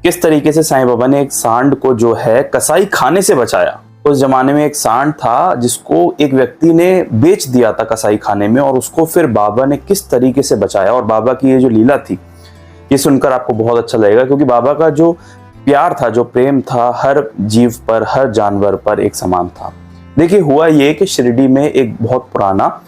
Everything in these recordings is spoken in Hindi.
किस तरीके से साईं बाबा ने एक सांड को जो है कसाई खाने से बचाया। उस जमाने में एक सांड था जिसको एक व्यक्ति ने बेच दिया था कसाई खाने में, और उसको फिर बाबा ने किस तरीके से बचाया। और बाबा की ये जो लीला थी ये सुनकर आपको बहुत अच्छा लगेगा, क्योंकि बाबा का जो प्यार था, जो प्रेम था, हर जीव पर, हर जानवर पर एक समान था। देखिए हुआ ये कि शिरडी में एक बहुत पुराना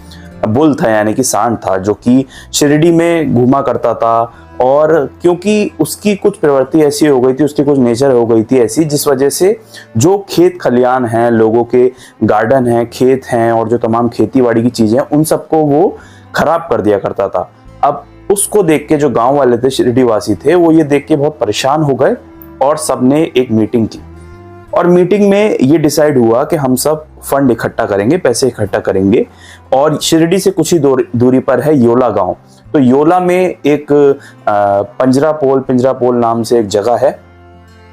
बुल था, यानी कि सांड था, जो कि शिरडी में घूमा करता था। और क्योंकि उसकी कुछ प्रवृत्ति ऐसी हो गई थी, उसकी कुछ नेचर हो गई थी ऐसी, जिस वजह से जो खेत खलियान हैं, लोगों के गार्डन हैं, खेत हैं, और जो तमाम खेती बाड़ी की चीजें हैं, उन सबको वो खराब कर दिया करता था। अब उसको देख के जो गांव वाले थे, शिरडी वासी थे, वो ये देख के बहुत परेशान हो गए और सबने एक मीटिंग की। और मीटिंग में ये डिसाइड हुआ कि हम सब फंड इकट्ठा करेंगे, पैसे इकट्ठा करेंगे। और शिरडी से कुछ ही दूरी पर है योला गांव। तो योला में एक पिंजरापोल नाम से एक जगह है,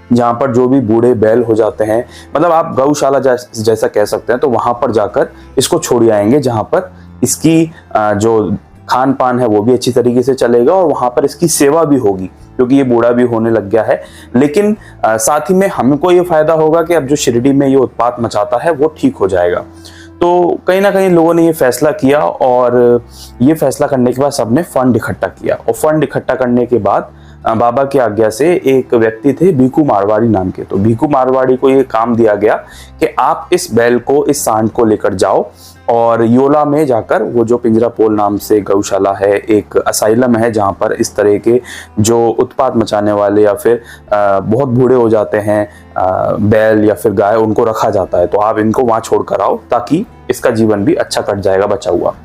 जहां पर जो भी बूढ़े बैल हो जाते हैं, मतलब आप गौशाला जैसा कह सकते हैं, तो वहां पर जाकर इसको छोड़ आएंगे, जहां पर इसकी जो खान पान है वो भी अच्छी तरीके से चलेगा, और वहां पर इसकी सेवा भी होगी, क्योंकि ये बूढ़ा भी होने लग गया है। लेकिन साथ ही में हमको ये फायदा होगा कि अब जो शिरडी में ये उत्पात मचाता है वो ठीक हो जाएगा। तो कहीं ना कहीं लोगों ने ये फैसला किया, और ये फैसला करने के बाद सबने फंड इकट्ठा किया। और फंड इकट्ठा करने के बाद बाबा की आज्ञा से एक व्यक्ति थे भीखू मारवाड़ी नाम के, तो भीखू मारवाड़ी को ये काम दिया गया कि आप इस बैल को, इस सांड को लेकर जाओ, और योला में जाकर वो जो पिंजरापोल नाम से गौशाला है, एक असाइलम है, जहाँ पर इस तरह के जो उत्पात मचाने वाले या फिर बहुत बूढ़े हो जाते हैं बैल या फिर गाय, उनको रखा जाता है। तो आप इनको वहां छोड़ कर आओ, ताकि इसका जीवन भी अच्छा कट जाएगा बचा हुआ।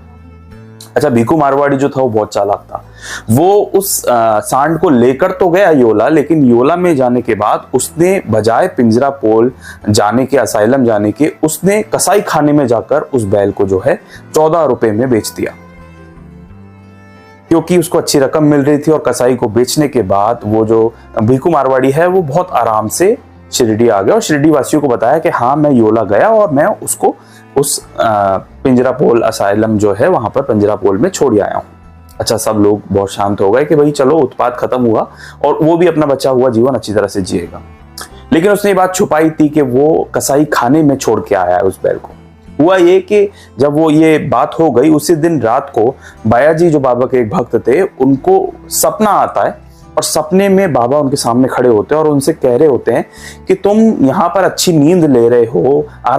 अच्छा, भीखू मारवाड़ी जो था वो बहुत चालाक था। वो उस सांड को लेकर तो गया योला, लेकिन योला में जाने के बाद उसने बजाय पिंजरापोल जाने के, असाइलम जाने के, उसने कसाई खाने में जाकर उस बैल को जो है 14 रुपए में बेच दिया, क्योंकि उसको अच्छी रकम मिल रही थी। और कसाई को बेचने के बाद वो जो भीखू मारवाड़ी है वो बहुत आराम से शिरडी आ गया, और शिरडी वासियों को बताया कि हाँ मैं योला गया और मैं उसको उस पिंजरापोल असाइलम जो है वहां पर पिंजरापोल में छोड़ आया हूं। अच्छा, सब लोग बहुत शांत हो गए कि भाई चलो उत्पात खत्म हुआ, और वो भी अपना बचा हुआ जीवन अच्छी तरह से जिएगा। लेकिन उसने ये बात छुपाई थी कि वो कसाई खाने में छोड़ के आया है उस बैल को। हुआ ये कि जब वो ये बात हो गई, उसी दिन रात को बाया जी जो बाबा के एक भक्त थे, उनको सपना आता है, और सपने में बाबा उनके सामने खड़े होते हैं और उनसे कह रहे होते हैं कि तुम यहाँ पर अच्छी नींद ले रहे हो,